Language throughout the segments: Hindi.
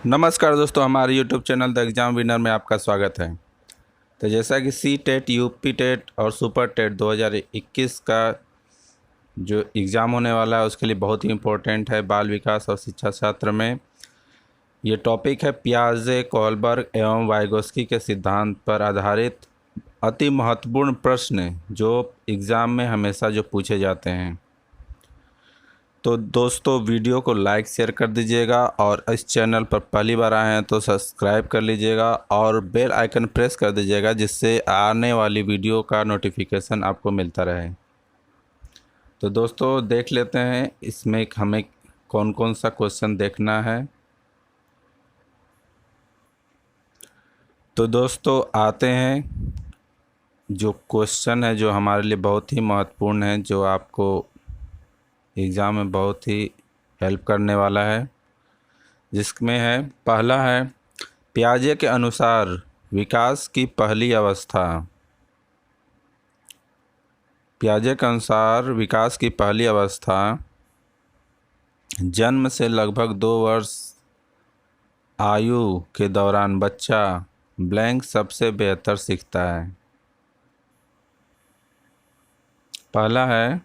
नमस्कार दोस्तों, हमारे YouTube channel the exam winner में आपका स्वागत है। तो जैसा कि सी टेट, यूपी टेट और सुपर टेट 2021 का जो एग्ज़ाम होने वाला है उसके लिए बहुत ही इम्पोर्टेंट है बाल विकास और शिक्षा शास्त्र में। ये टॉपिक है पियाजे, कोलबर्ग एवं वाइगोस्की के सिद्धांत पर आधारित अति महत्वपूर्ण प्रश्न जो एग्ज़ाम में हमेशा जो पूछे जाते हैं। तो दोस्तों, वीडियो को लाइक शेयर कर दीजिएगा और इस चैनल पर पहली बार आए हैं तो सब्सक्राइब कर लीजिएगा और बेल आइकन प्रेस कर दीजिएगा, जिससे आने वाली वीडियो का नोटिफिकेशन आपको मिलता रहे। तो दोस्तों, देख लेते हैं इसमें हमें कौन कौन सा क्वेश्चन देखना है। तो दोस्तों, आते हैं जो क्वेश्चन है जो हमारे लिए बहुत ही महत्वपूर्ण है, जो आपको एग्ज़ाम में बहुत ही हेल्प करने वाला है। जिसमें है, पहला है, पियाजे के अनुसार विकास की पहली अवस्था। पियाजे के अनुसार विकास की पहली अवस्था जन्म से लगभग 2 वर्ष आयु के दौरान बच्चा ब्लैंक सबसे बेहतर सीखता है। पहला है,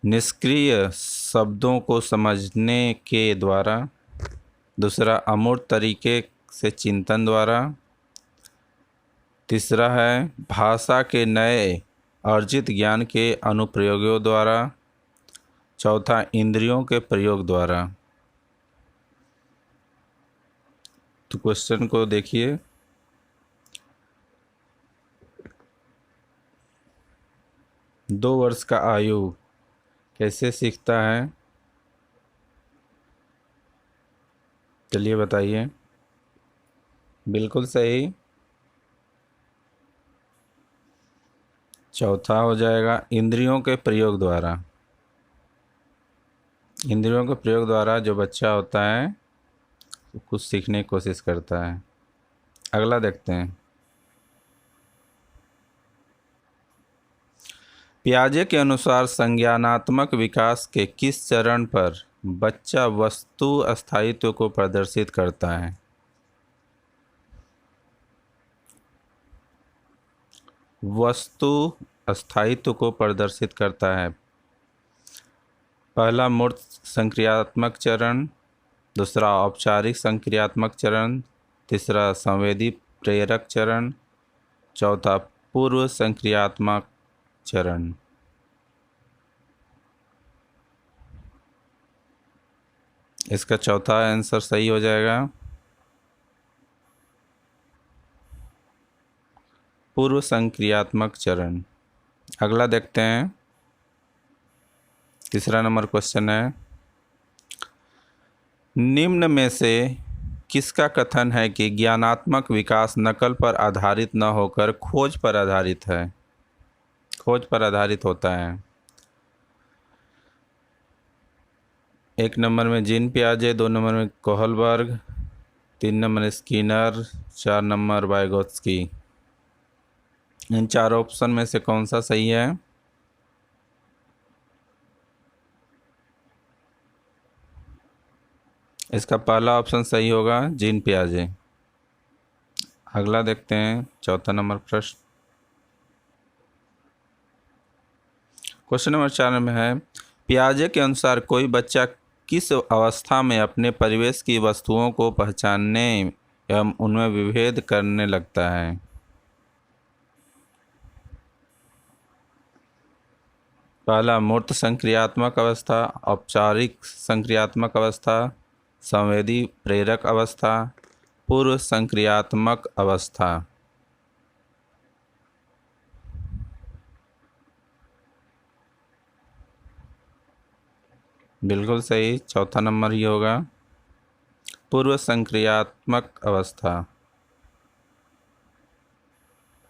निष्क्रिय शब्दों को समझने के द्वारा। दूसरा, अमूर्त तरीके से चिंतन द्वारा। तीसरा है, भाषा के नए अर्जित ज्ञान के अनुप्रयोगों द्वारा। चौथा, इंद्रियों के प्रयोग द्वारा। तो क्वेश्चन को देखिए। दो वर्ष का आयु कैसे सीखता है, चलिए बताइए। बिल्कुल सही, चौथा हो जाएगा इंद्रियों के प्रयोग द्वारा। इंद्रियों के प्रयोग द्वारा जो बच्चा होता है कुछ सीखने की कोशिश करता है। अगला देखते हैं। पियाजे के अनुसार संज्ञानात्मक विकास के किस चरण पर बच्चा वस्तु स्थायित्व को प्रदर्शित करता है? वस्तु स्थायित्व को प्रदर्शित करता है। पहला, मूर्त संक्रियात्मक चरण। दूसरा, औपचारिक संक्रियात्मक चरण। तीसरा, संवेदी प्रेरक चरण। चौथा, पूर्व संक्रियात्मक चरण। इसका चौथा आंसर सही हो जाएगा, पूर्व संक्रियात्मक चरण। अगला देखते हैं। तीसरा नंबर क्वेश्चन है, निम्न में से किसका कथन है कि ज्ञानात्मक विकास नकल पर आधारित न होकर खोज पर आधारित है, खोज पर आधारित होता है? एक नंबर में जीन पियाजे, 2 नंबर में Kohlberg, 3 number Skinner, 4 number Vygotsky. इन चार ऑप्शन में से कौन सा सही है? इसका पहला ऑप्शन सही होगा, जीन पियाजे। अगला देखते हैं, चौथा नंबर प्रश्न। क्वेश्चन नंबर 4 में है, पियाजे के अनुसार कोई बच्चा किस अवस्था में अपने परिवेश की वस्तुओं को पहचानने एवं उनमें विभेद करने लगता है? पहला, मूर्त संक्रियात्मक अवस्था। औपचारिक संक्रियात्मक अवस्था। संवेदी प्रेरक अवस्था। पूर्व संक्रियात्मक अवस्था। बिल्कुल सही, चौथा नंबर ही होगा, पूर्व संक्रियात्मक अवस्था।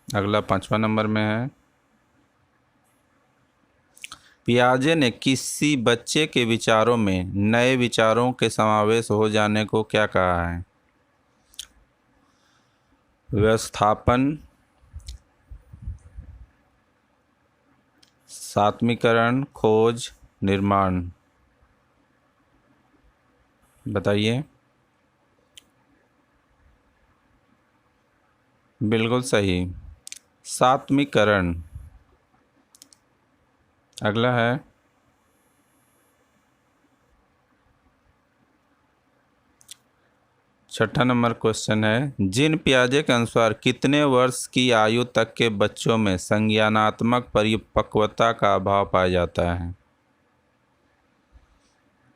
अगला 5वां नंबर में है, पियाजे ने किसी बच्चे के विचारों में नए विचारों के समावेश हो जाने को क्या कहा है? व्यवस्थापन, सात्मीकरण, खोज, निर्माण। बताइए। बिल्कुल सही, सात्विकरण। अगला है, छठा नंबर क्वेश्चन है, जिन पियाजे के अनुसार कितने वर्ष की आयु तक के बच्चों में संज्ञानात्मक परिपक्वता का अभाव पाया जाता है?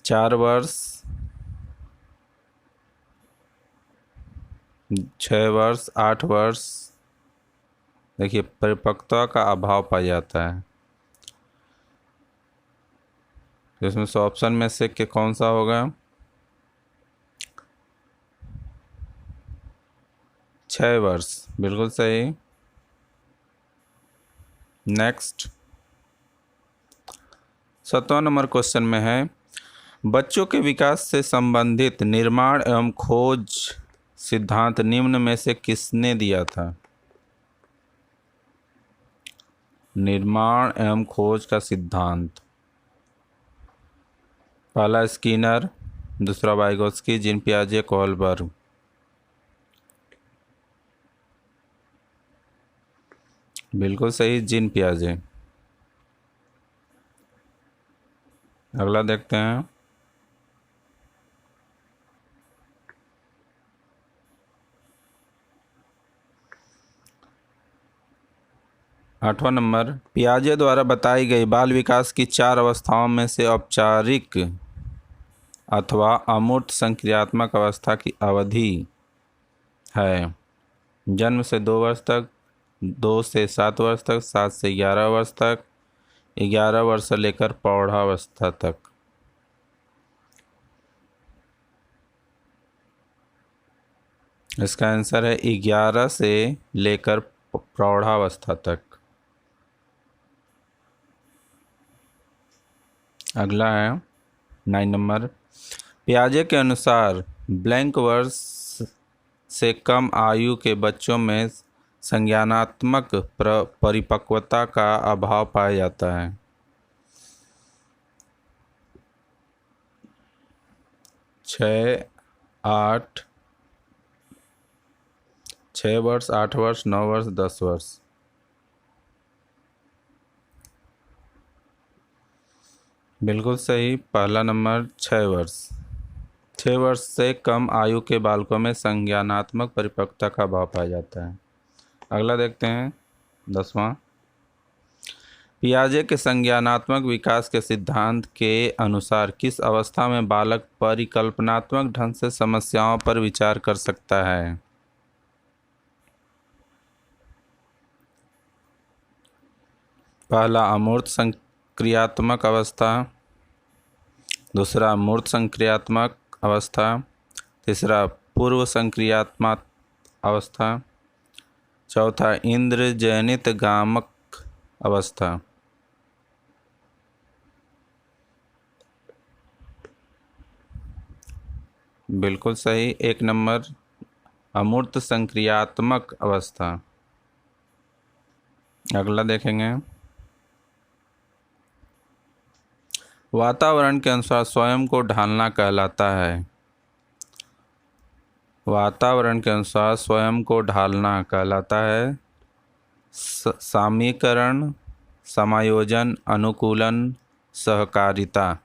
4 वर्ष, 6 वर्ष, 8 वर्ष। देखिए, परिपक्वता का अभाव पाया जाता है, तो इसमें से ऑप्शन में से के कौन सा होगा? 6 वर्ष, बिल्कुल सही। नेक्स्ट, 7वां नंबर क्वेश्चन में है, बच्चों के विकास से संबंधित निर्माण एवं खोज सिद्धांत निम्न में से किसने दिया था? निर्माण एवं खोज का सिद्धांत। पहला स्किनर, दूसरा वाइगोत्स्की, जीन पियाजे, कोहलबर्ग। बिल्कुल सही, जीन पियाजे। अगला देखते हैं, 8वां नंबर, पियाजे द्वारा बताई गई बाल विकास की 4 अवस्थाओं में से औपचारिक अथवा अमूर्त संक्रियात्मक अवस्था की अवधि है जन्म से 2 वर्ष तक, 2 से 7 वर्ष तक, 7 से 11 वर्ष तक, 11 वर्ष से लेकर प्रौढ़ावस्था तक। इसका आंसर है 11 से लेकर प्रौढ़ावस्था तक। अगला है 9 नंबर, पियाजे के अनुसार ब्लैंक वर्ष से कम आयु के बच्चों में संज्ञानात्मक परिपक्वता का अभाव पाया जाता है। 6, 8, 6 वर्ष, 8 वर्ष, 9 वर्ष, 10 वर्ष। बिल्कुल सही, पहला नंबर 6 वर्ष। 6 वर्ष से कम आयु के बालकों में संज्ञानात्मक परिपक्वता का अभाव पाया जाता है। अगला देखते हैं, 10वां, पियाजे के संज्ञानात्मक विकास के सिद्धांत के अनुसार किस अवस्था में बालक परिकल्पनात्मक ढंग से समस्याओं पर विचार कर सकता है? पहला अमूर्त संक्रियात्मक अवस्था, दूसरा मूर्त संक्रियात्मक अवस्था, तीसरा पूर्व संक्रियात्मक अवस्था, चौथा इंद्रजनित गामक अवस्था। बिल्कुल सही, 1 नंबर अमूर्त संक्रियात्मक अवस्था। अगला देखेंगे, वातावरण के अनुसार स्वयं को ढालना कहलाता है। वातावरण के अनुसार स्वयं को ढालना कहलाता है सामीकरण, समायोजन, अनुकूलन, सहकारिता।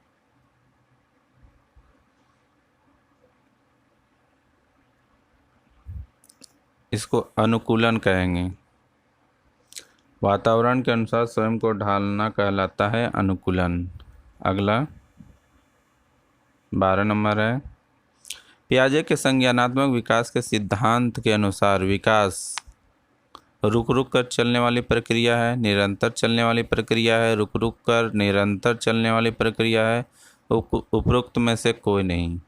इसको अनुकूलन कहेंगे। वातावरण के अनुसार स्वयं को ढालना कहलाता है अनुकूलन। अगला 12 नंबर है, पियाजे के संज्ञानात्मक विकास के सिद्धांत के अनुसार विकास रुक रुक कर चलने वाली प्रक्रिया है, निरंतर चलने वाली प्रक्रिया है, रुक रुक कर निरंतर चलने वाली प्रक्रिया है, उपरोक्त में से कोई नहीं।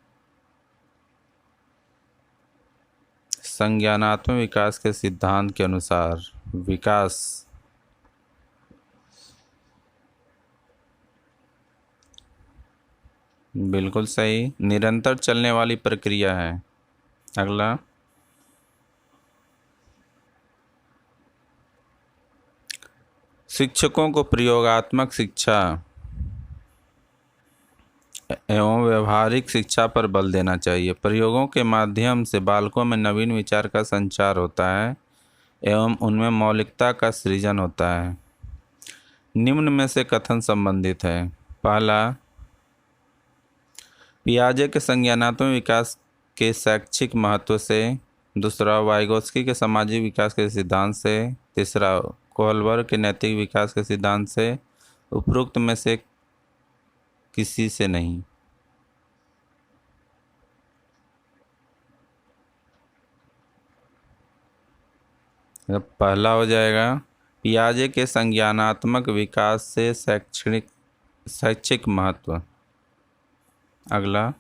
संज्ञानात्मक विकास के सिद्धांत के अनुसार विकास बिल्कुल सही, निरंतर चलने वाली प्रक्रिया है। अगला, शिक्षकों को प्रयोगात्मक शिक्षा एवं व्यवहारिक शिक्षा पर बल देना चाहिए। प्रयोगों के माध्यम से बालकों में नवीन विचार का संचार होता है एवं उनमें मौलिकता का सृजन होता है। निम्न में से कथन संबंधित है। पहला, पियाजे के संज्ञानात्मक विकास के शैक्षिक महत्व से। दूसरा, वाइगोत्स्की के सामाजिक विकास के सिद्धांत से। तीसरा, कोहलबर्ग के नैतिक विकास के सिद्धांत से। उपरोक्त में से किसी से नहीं। पहला हो जाएगा पियाजे के संज्ञानात्मक विकास से शैक्षिक महत्व। अगला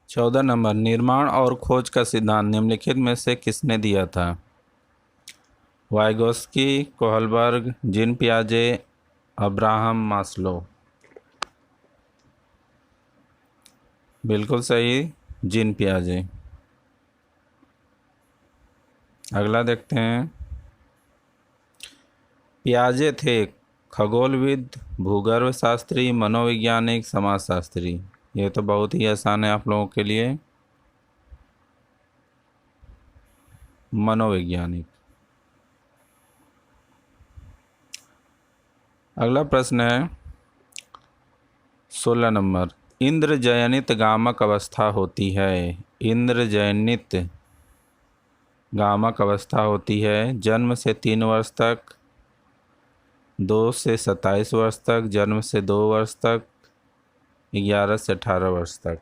14 नंबर, निर्माण और खोज का सिद्धांत निम्नलिखित में से किसने दिया था? वाइगोत्स्की, कोहलबर्ग, जीन पियाजे, अब्राहम मास्लो। बिल्कुल सही, जीन पियाजे। अगला देखते हैं। पियाजे थे खगोलविद, भूगर्भ शास्त्री, मनोवैज्ञानिक, समाजशास्त्री। ये तो बहुत ही आसान है आप लोगों के लिए। मनोवैज्ञानिक। अगला प्रश्न है 16 नंबर, इंद्रजयनित गामक अवस्था होती है। इंद्रजयनित गामक अवस्था होती है जन्म से 3 वर्ष तक, 2 से 27 वर्ष तक, जन्म से 2 वर्ष तक, 11 से 18 वर्ष तक।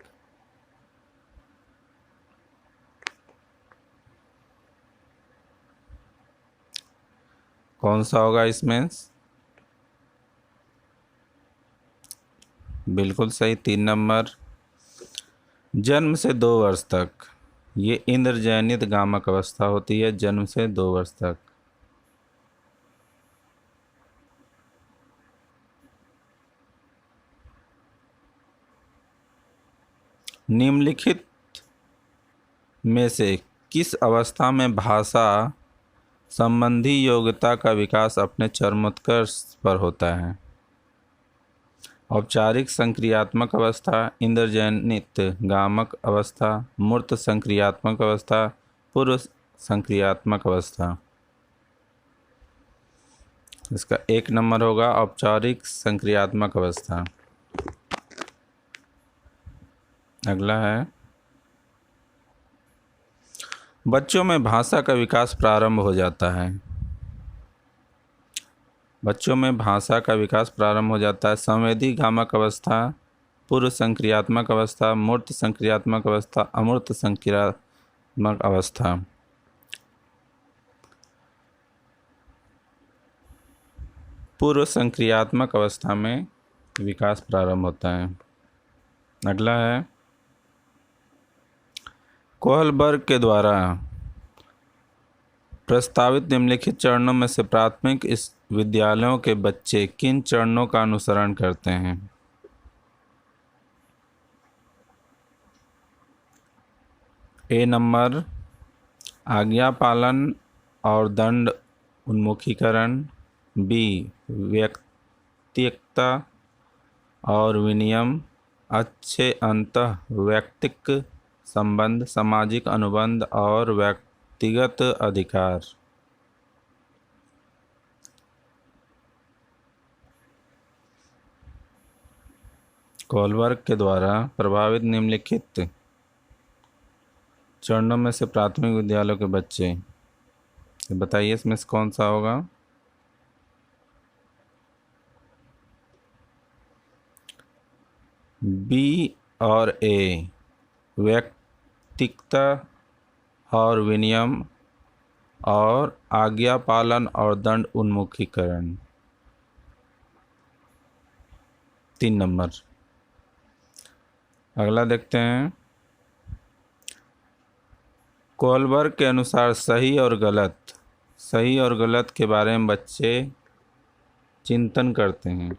कौन सा होगा इसमें? बिल्कुल सही, 3 नंबर, जन्म से 2 वर्ष तक। ये इंद्रजयनित गामक अवस्था होती है जन्म से 2 वर्ष तक। निम्नलिखित में से किस अवस्था में भाषा संबंधी योग्यता का विकास अपने चरमोत्कर्ष पर होता है? औपचारिक संक्रियात्मक अवस्था, इंद्रजयनित गामक अवस्था, मूर्त संक्रियात्मक अवस्था, पूर्व संक्रियात्मक अवस्था। इसका 1 नंबर होगा औपचारिक संक्रियात्मक अवस्था। अगला है, बच्चों में भाषा का विकास प्रारंभ हो जाता है। बच्चों में भाषा का विकास प्रारंभ हो जाता है संवेदी गामक अवस्था, पूर्व संक्रियात्मक अवस्था, मूर्त संक्रियात्मक अवस्था, अमूर्त संक्रियात्मक अवस्था। पूर्व संक्रियात्मक अवस्था में विकास प्रारंभ होता है। अगला है, कोहलबर्ग के द्वारा प्रस्तावित निम्नलिखित चरणों में से प्राथमिक इस विद्यालयों के बच्चे किन चरणों का अनुसरण करते हैं? ए नंबर, आज्ञा पालन और दंड उन्मुखीकरण। बी, व्यक्तिकता और विनियम, अच्छे अंतः वैयक्तिक संबंध, सामाजिक अनुबंध और व्यक्तिगत अधिकार। कोहलबर्ग के द्वारा प्रभावित निम्नलिखित चरणों में से प्राथमिक विद्यालयों के बच्चे, बताइए इसमें से कौन सा होगा? बी और ए, व्यक्तिकता और विनियम और आज्ञा पालन और दंड उन्मुखीकरण। 3 नंबर। अगला देखते हैं, कोहलबर्ग के अनुसार सही और गलत के बारे में बच्चे चिंतन करते हैं।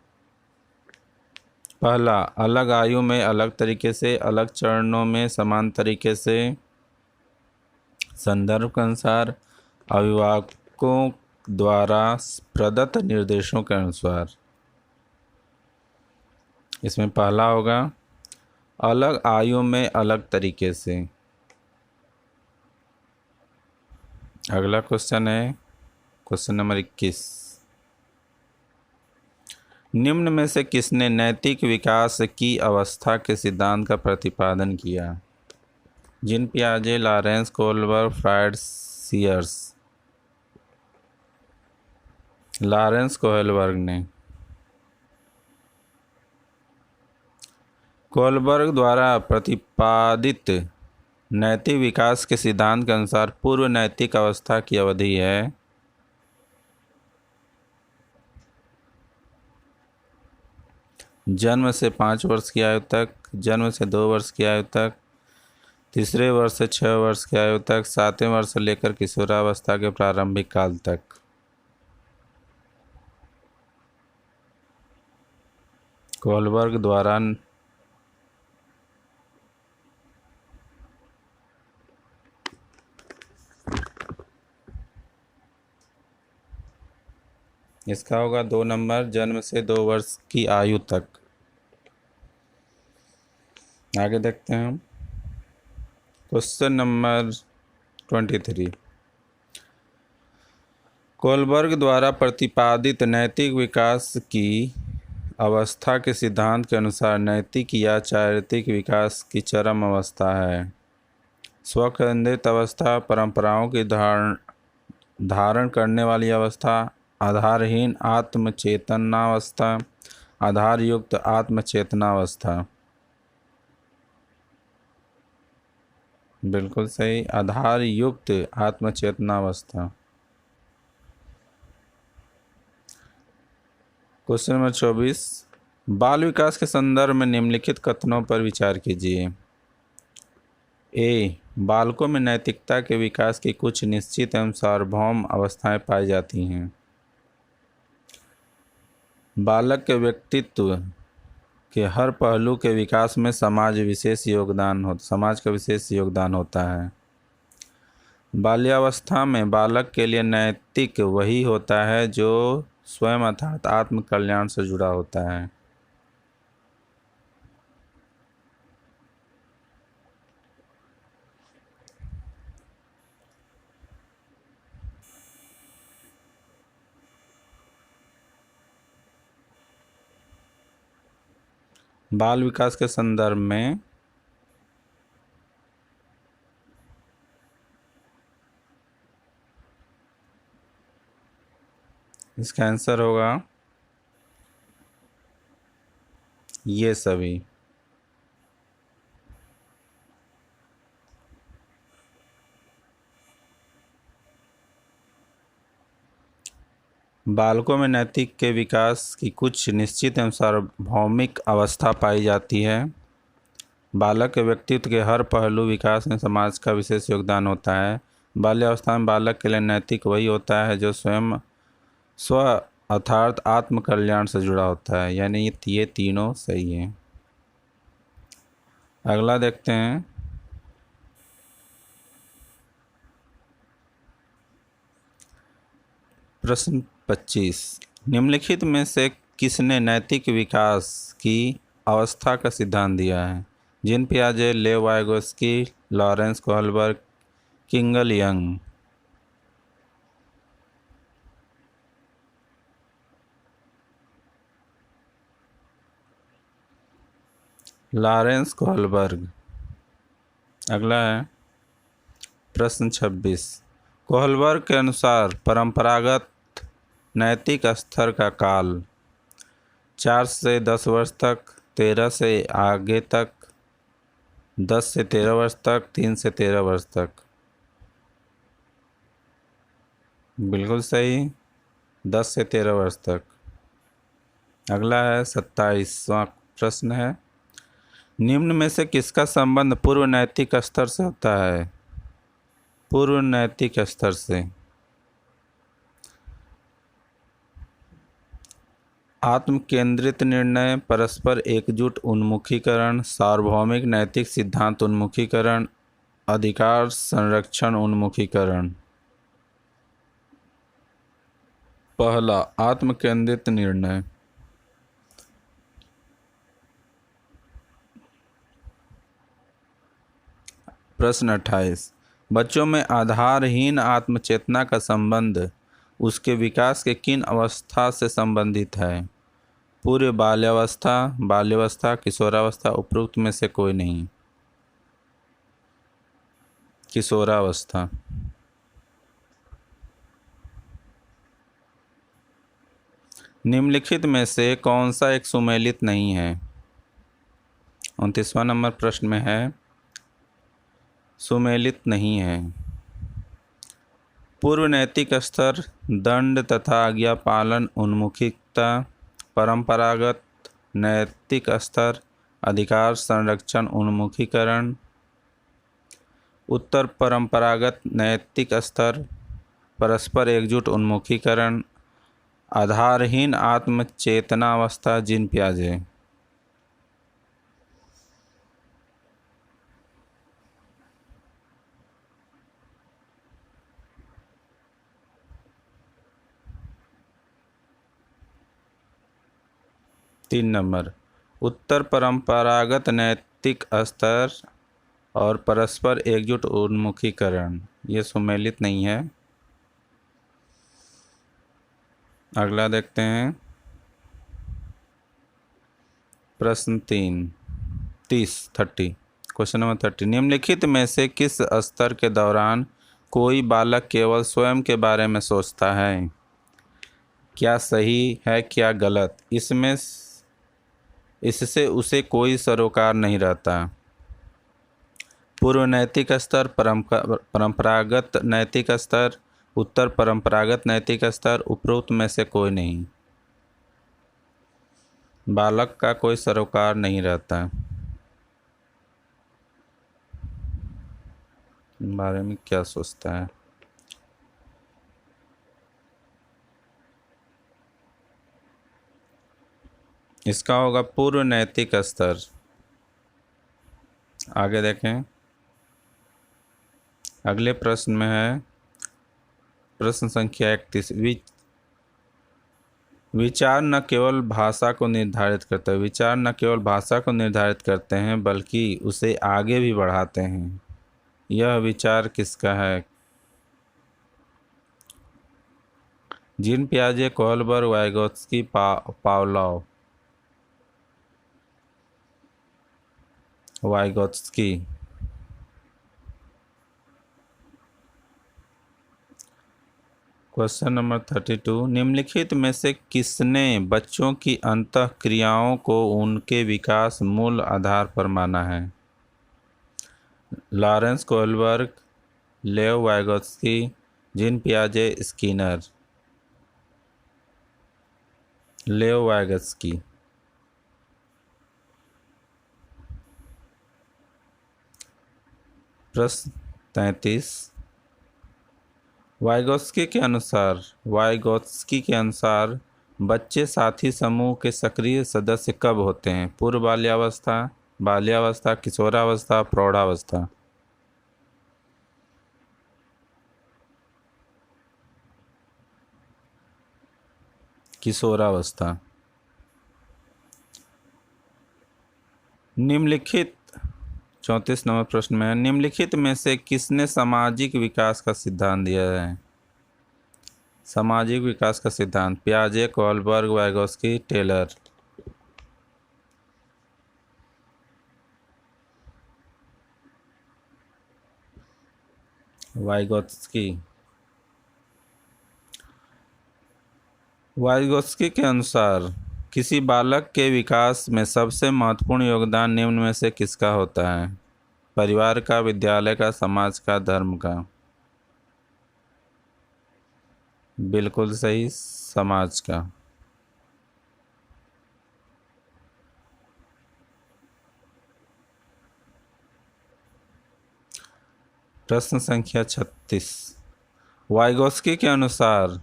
पहला, अलग आयु में अलग तरीके से, अलग चरणों में समान तरीके से, संदर्भ के अनुसार, अभिभावकों द्वारा प्रदत्त निर्देशों के अनुसार। इसमें पहला होगा अलग आयु में अलग तरीके से। अगला क्वेश्चन है क्वेश्चन नंबर 21। निम्न में से किसने नैतिक विकास की अवस्था के सिद्धांत का प्रतिपादन किया? जीन पियाजे, Lawrence Kohlberg, Freud, Sears. Lawrence Kohlberg ने। कोहलबर्ग द्वारा प्रतिपादित नैतिक विकास के सिद्धांत के अनुसार पूर्व नैतिक अवस्था की अवधि है जन्म से 5 वर्ष की आयु तक, जन्म से 2 वर्ष की आयु तक, तीसरे वर्ष से 6 वर्ष की आयु तक, 7वें वर्ष से लेकर किशोरावस्था के प्रारंभिक काल तक। कोहलबर्ग द्वारा इसका होगा 2 नंबर, जन्म से 2 वर्ष की आयु तक। आगे देखते हैं हम क्वेश्चन नंबर 23। कोहलबर्ग द्वारा प्रतिपादित नैतिक विकास की अवस्था के सिद्धांत के अनुसार नैतिक या चारित्रिक विकास की चरम अवस्था है स्वकेंद्रित अवस्था, परंपराओं की धारण करने वाली अवस्था, आधारहीन आत्मचेतनावस्था, आधार युक्त आत्मचेतनावस्था। बिल्कुल सही, आधार युक्त आत्मचेतनावस्था। Question number 24। बाल विकास के संदर्भ में निम्नलिखित कथनों पर विचार कीजिए। ए, बालकों में नैतिकता के विकास की कुछ निश्चित एवं सार्वभौम अवस्थाएं पाई जाती हैं। बालक के व्यक्तित्व के हर पहलू के विकास में समाज का विशेष योगदान होता है। बाल्यावस्था में बालक के लिए नैतिक वही होता है जो स्वयं अर्थात आत्म कल्याण से जुड़ा होता है। बाल विकास के संदर्भ में इसका आंसर होगा ये सभी। बालकों में नैतिक के विकास की कुछ निश्चित एवं सार्वभौमिक अवस्था पाई जाती है। बालक के व्यक्तित्व के हर पहलू विकास में समाज का विशेष योगदान होता है। बाल्यावस्था में बालक के लिए नैतिक वही होता है जो स्वयं स्व अर्थात आत्म कल्याण से जुड़ा होता है। यानी ये तीनों सही हैं। अगला देखते हैं प्रश्न 25। निम्नलिखित में से किसने नैतिक विकास की अवस्था का सिद्धांत दिया है? जीन पियाजे, Lev Vygotsky, Lawrence Kohlberg, Kimball Young. Lawrence Kohlberg. अगला है प्रश्न 26। कोहलबर्ग के अनुसार परंपरागत नैतिक स्तर का काल 4 से 10 वर्ष तक, 13 से आगे तक, 10 से 13 वर्ष तक, 3 से 13 वर्ष तक। बिल्कुल सही, 10 से 13 वर्ष तक। अगला है 27वां प्रश्न है। निम्न में से किसका संबंध पूर्व नैतिक स्तर से होता है? पूर्व नैतिक स्तर से आत्म केंद्रित निर्णय, परस्पर एकजुट उन्मुखीकरण, सार्वभौमिक नैतिक सिद्धांत उन्मुखीकरण, अधिकार संरक्षण उन्मुखीकरण। पहला, आत्म केंद्रित निर्णय। प्रश्न 28। बच्चों में आधारहीन आत्मचेतना का संबंध उसके विकास के किन अवस्था से संबंधित है? पूर्व बाल्यावस्था, बाल्यावस्था, किशोरावस्था, उपरोक्त में से कोई नहीं। किशोरावस्था। निम्नलिखित में से कौन सा एक सुमेलित नहीं है? 29वां नंबर प्रश्न में है, सुमेलित नहीं है। पूर्व नैतिक स्तर, दंड तथा आज्ञा पालन उन्मुखीता, परंपरागत नैतिक स्तर, अधिकार संरक्षण उन्मुखीकरण, उत्तर परंपरागत नैतिक स्तर, परस्पर एकजुट उन्मुखीकरण, आधारहीन आत्मचेतनावस्था, जीन पियाजे। तीन नंबर, उत्तर परंपरागत नैतिक स्तर और परस्पर एकजुट उन्मुखीकरण, ये सुमेलित नहीं है। अगला देखते हैं, प्रश्न 30। Question number 30। निम्नलिखित में से किस स्तर के दौरान कोई बालक केवल स्वयं के बारे में सोचता है? क्या सही है, क्या गलत? इससे उसे कोई सरोकार नहीं रहता। पूर्व नैतिक स्तर, परंपरागत नैतिक स्तर, उत्तर परंपरागत नैतिक स्तर, उपरोक्त में से कोई नहीं। बालक का कोई सरोकार नहीं रहता। बारे में क्या सोचता है? इसका होगा पूर्व नैतिक स्तर। आगे देखें, अगले प्रश्न में है, प्रश्न संख्या 31। विचार न केवल भाषा को निर्धारित करते हैं, विचार न केवल भाषा को निर्धारित करते हैं बल्कि उसे आगे भी बढ़ाते हैं। यह विचार किसका है? जीन पियाजे, Kohlberg, Vygotsky, Pavlov. Vygotsky. Question number 32। निम्नलिखित में से किसने बच्चों की अंतःक्रियाओं को उनके विकास मूल आधार पर माना है? Lawrence Kohlberg, Lev Vygotsky, Jean पियाजे, स्किनर। Lev Vygotsky. प्रश्न 33। वाइगोत्स्की के अनुसार बच्चे साथी समूह के सक्रिय सदस्य कब होते हैं? पूर्व बाल्यावस्था, बाल्यावस्था, किशोरावस्था, प्रौढ़ावस्था। किशोरावस्था। निम्नलिखित 34 नंबर प्रश्न में, निम्नलिखित में से किसने सामाजिक विकास का सिद्धांत दिया है? सामाजिक विकास का सिद्धांत, पियाजे, Kohlberg, Vygotsky, Taylor. Vygotsky. Vygotsky के अनुसार किसी बालक के विकास में सबसे महत्वपूर्ण योगदान निम्न में से किसका होता है? परिवार का, विद्यालय का, समाज का, धर्म का। बिल्कुल सही, समाज का। प्रश्न संख्या 36। वाइगोत्स्की के अनुसार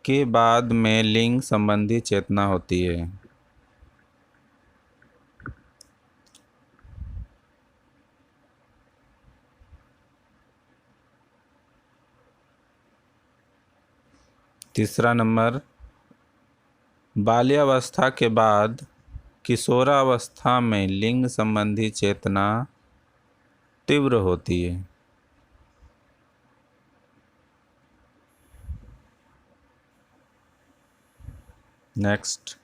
के बाद में लिंग संबंधी चेतना होती है? तीसरा नंबर, बाल्यावस्था के बाद किशोरावस्था में लिंग संबंधी चेतना तीव्र होती है। नेक्स्ट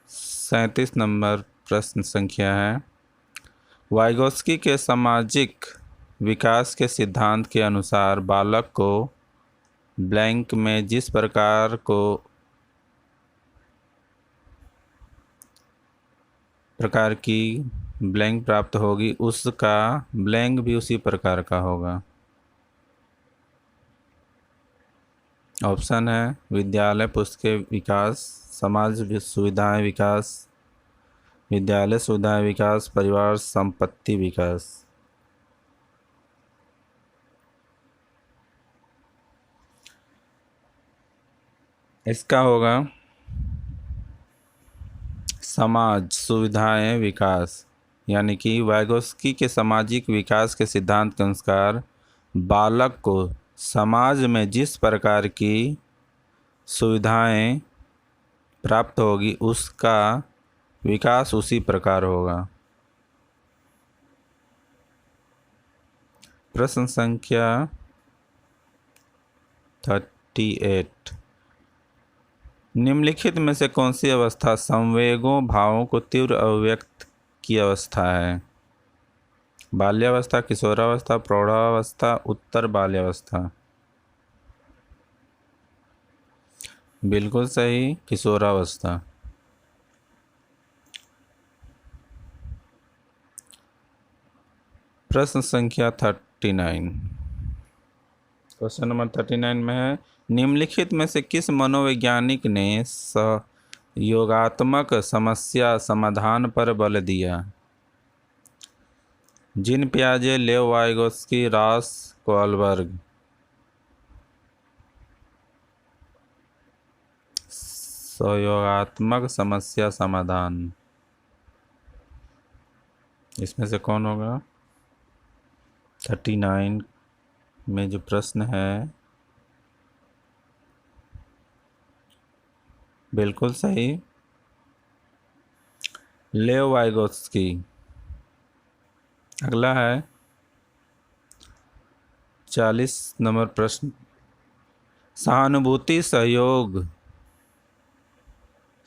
37 नंबर प्रश्न संख्या है, वाइगोत्स्की के सामाजिक विकास के सिद्धांत के अनुसार बालक को ब्लैंक में जिस प्रकार की ब्लैंक प्राप्त होगी उसका ब्लैंक भी उसी प्रकार का होगा। ऑप्शन है विद्यालय पुस्तकें विकास, समाज सुविधाएं विकास, विद्यालय सुविधाएं विकास, परिवार संपत्ति विकास। इसका होगा समाज सुविधाएं विकास, यानी कि वाइगोत्स्की के सामाजिक विकास के सिद्धांत के अनुसार बालक को समाज में जिस प्रकार की सुविधाएं प्राप्त होगी उसका विकास उसी प्रकार होगा। प्रश्न संख्या 38, निम्नलिखित में से कौन सी अवस्था संवेगों भावों को तीव्र अभिव्यक्त की अवस्था है? बाल्यावस्था, किशोरावस्था, प्रौढ़ावस्था, उत्तर बाल्यावस्था। बिल्कुल सही, किशोरावस्था। प्रश्न संख्या 39, क्वेश्चन नंबर 39 में है, निम्नलिखित में से किस मनोवैज्ञानिक ने सहयोगात्मक समस्या समाधान पर बल दिया? जीन पियाजे, लेव वाइगोत्स्की, रॉस कोहलबर्ग। सहयोगात्मक समस्या समाधान, इसमें से कौन होगा? 39 में जो प्रश्न है, बिल्कुल सही, लेव वाइगोत्स्की। अगला है 40 नंबर प्रश्न, सहानुभूति, सहयोग,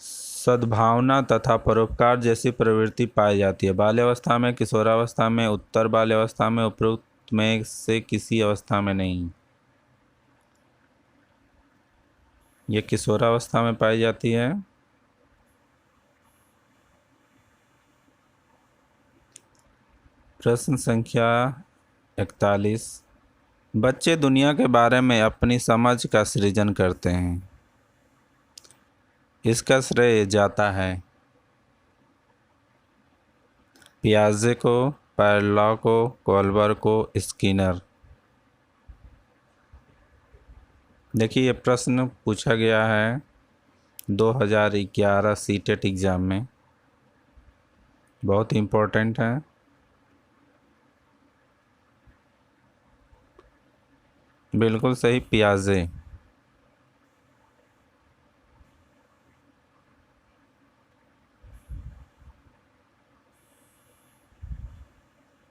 सद्भावना तथा परोपकार जैसी प्रवृत्ति पाई जाती है बाल्यावस्था में, किशोरावस्था में, उत्तर बाल्यावस्था में, उपरोक्त में से किसी अवस्था में नहीं। ये किशोरावस्था में पाई जाती है। प्रश्न संख्या 41, बच्चे दुनिया के बारे में अपनी समझ का सृजन करते हैं, इसका श्रेय जाता है पियाजे को, पैरलॉ को, कोहलबर्ग को, स्किनर। देखिए ये प्रश्न पूछा गया है 2011 सीटेट एग्ज़ाम में, बहुत इम्पोर्टेंट है। बिल्कुल सही, पियाजे।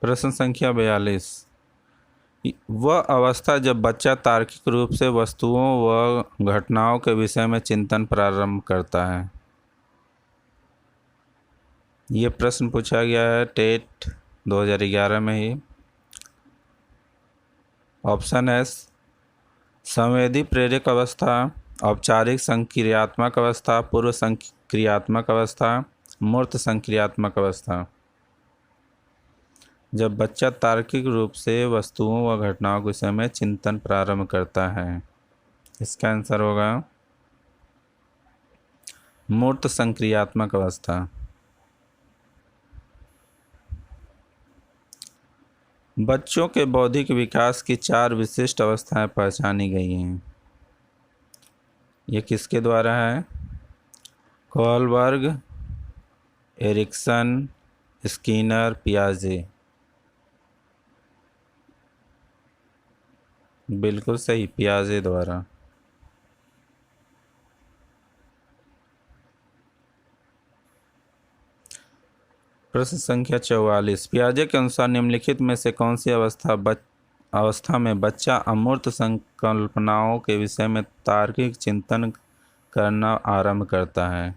प्रश्न संख्या 42, वह अवस्था जब बच्चा तार्किक रूप से वस्तुओं व घटनाओं के विषय में चिंतन प्रारंभ करता है। ये प्रश्न पूछा गया है टेट 2011 में ही। ऑप्शन है संवेदी प्रेरक अवस्था, औपचारिक संक्रियात्मक अवस्था, पूर्व संक्रियात्मक अवस्था, मूर्त संक्रियात्मक अवस्था। जब बच्चा तार्किक रूप से वस्तुओं व घटनाओं के विषय में चिंतन प्रारंभ करता है, इसका आंसर होगा मूर्त संक्रियात्मक अवस्था। बच्चों के बौद्धिक विकास की 4 विशिष्ट अवस्थाएं पहचानी गई हैं। ये किसके द्वारा है? कोहलबर्ग, एरिक्सन, स्किनर, पियाजे। बिल्कुल सही, पियाजे द्वारा। प्रश्न संख्या 44। पियाजे के अनुसार निम्नलिखित में से कौन सी अवस्था में बच्चा अमूर्त संकल्पनाओं के विषय में तार्किक चिंतन करना आरंभ करता है?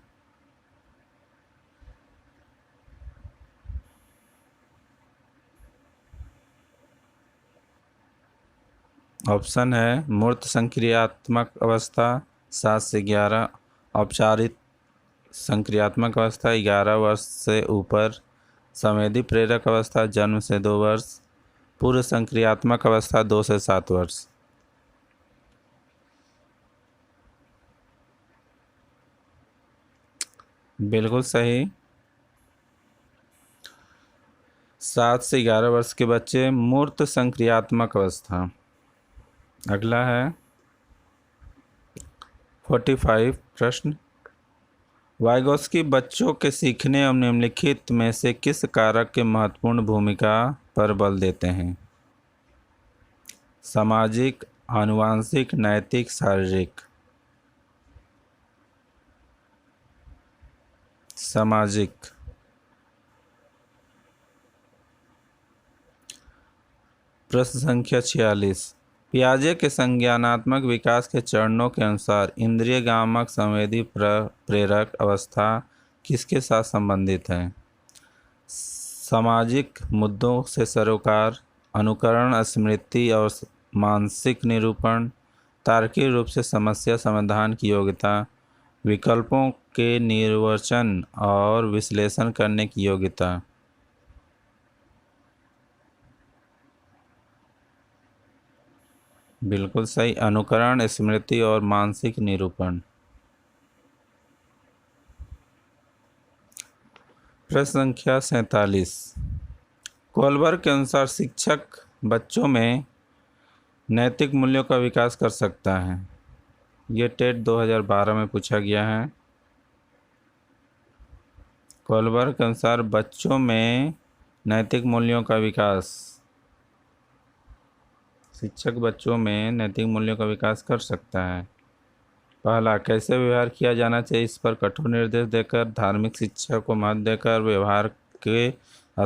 ऑप्शन है मूर्त संक्रियात्मक अवस्था 7 से 11, औपचारिक संक्रियात्मक अवस्था 11 वर्ष से ऊपर, संवेदी प्रेरक अवस्था जन्म से 2 वर्ष, पूर्व संक्रियात्मक अवस्था 2 से 7 वर्ष। बिल्कुल सही। 7 से 11 वर्ष के बच्चे मूर्त संक्रियात्मक अवस्था। अगला है 45 प्रश्न। वाइगोत्स्की बच्चों के सीखने एवं निम्नलिखित में से किस कारक के महत्वपूर्ण भूमिका पर बल देते हैं? सामाजिक, आनुवांशिक, नैतिक, शारीरिक। सामाजिक। प्रश्न संख्या 46। पियाजे के संज्ञानात्मक विकास के चरणों के अनुसार इंद्रियगामक संवेदी प्रेरक अवस्था किसके साथ संबंधित है? सामाजिक मुद्दों से सरोकार, अनुकरण, स्मृति और मानसिक निरूपण, तार्किक रूप से समस्या समाधान की योग्यता, विकल्पों के निर्वचन और विश्लेषण करने की योग्यता। बिल्कुल सही। अनुकरण, स्मृति और मानसिक निरूपण। प्रश्न संख्या 47। कोलबर्ग के अनुसार शिक्षक बच्चों में नैतिक मूल्यों का विकास कर सकता है। ये टेट 2012 में पूछा गया है। कोलबर्ग के अनुसार बच्चों में नैतिक मूल्यों का विकास, शिक्षक बच्चों में नैतिक मूल्यों का विकास कर सकता है। पहला, कैसे व्यवहार किया जाना चाहिए इस पर कठोर निर्देश देकर, धार्मिक शिक्षा को महत्व देकर, व्यवहार के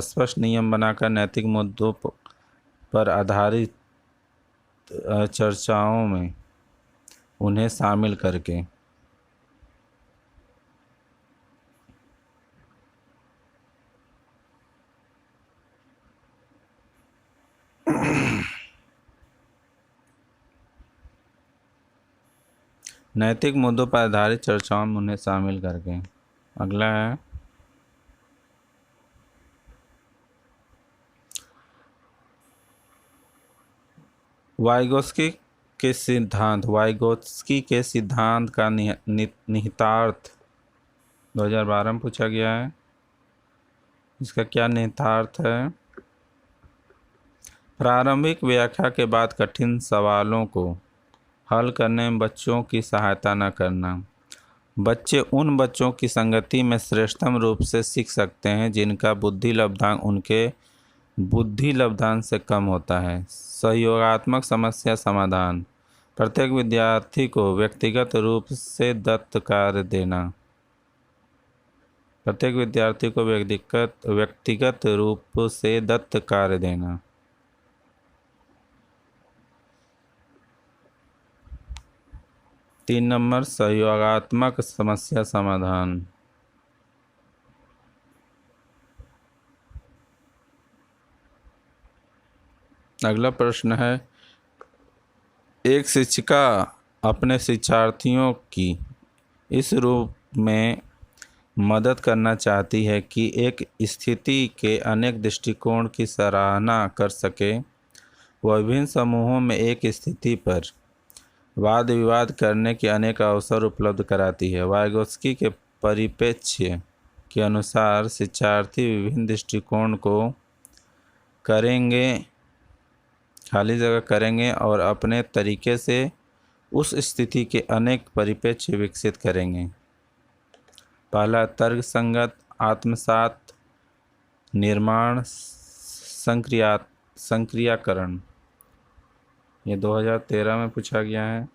स्पष्ट नियम बनाकर, नैतिक मुद्दों पर आधारित चर्चाओं में उन्हें शामिल करके। नैतिक मुद्दों पर आधारित चर्चाओं में उन्हें शामिल करके। अगला है वाइगोत्स्की के सिद्धांत का निहितार्थ 2012 में पूछा गया है। इसका क्या निहितार्थ है? प्रारंभिक व्याख्या के बाद कठिन सवालों को हल करने में बच्चों की सहायता न करना। बच्चे उन बच्चों की संगति में श्रेष्ठतम रूप से सीख सकते हैं जिनका बुद्धि लब्धांक उनके बुद्धि लब्धांक से कम होता है। सहयोगात्मक समस्या समाधान। प्रत्येक विद्यार्थी को व्यक्तिगत रूप से दत्त कार्य देना। प्रत्येक विद्यार्थी को व्यक्तिगत रूप से दत्त कार्य देना। तीन नंबर, सहयोगात्मक समस्या समाधान। अगला प्रश्न है, एक शिक्षिका अपने शिक्षार्थियों की इस रूप में मदद करना चाहती है कि एक स्थिति के अनेक दृष्टिकोण की सराहना कर सके। वह विभिन्न समूहों में एक स्थिति पर वाद विवाद करने के अनेक अवसर उपलब्ध कराती है। वाइगोत्स्की के परिप्रेक्ष्य के अनुसार शिक्षार्थी विभिन्न दृष्टिकोण को खाली जगह करेंगे और अपने तरीके से उस स्थिति के अनेक परिप्रेक्ष्य विकसित करेंगे। पहला, तर्कसंगत, आत्मसात, निर्माण, संक्रियाकरण। ये 2013 में पूछा गया है।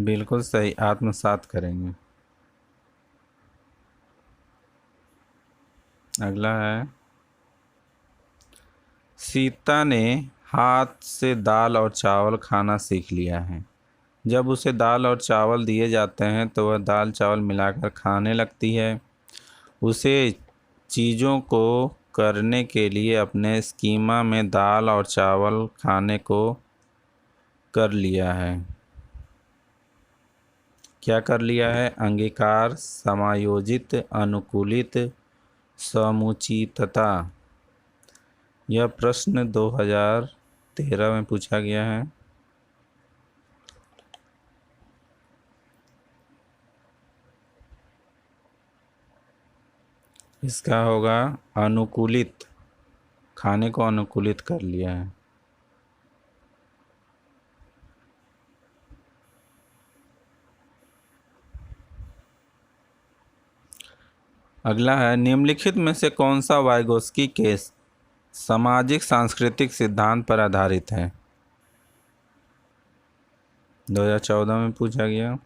बिल्कुल सही, आत्मसात करेंगे। अगला है, सीता ने हाथ से दाल और चावल खाना सीख लिया है। जब उसे दाल और चावल दिए जाते हैं तो वह दाल चावल मिलाकर खाने लगती है। उसे चीज़ों को करने के लिए अपने स्कीमा में दाल और चावल खाने को कर लिया है। क्या कर लिया है? अंगीकार, समायोजित, अनुकूलित, समुचितता। यह प्रश्न 2013 में पूछा गया है। इसका होगा अनुकूलित, खाने को अनुकूलित कर लिया है। अगला है, निम्नलिखित में से कौन सा वाइगोस्की के सामाजिक सांस्कृतिक सिद्धांत पर आधारित है? 2014 में पूछा गया।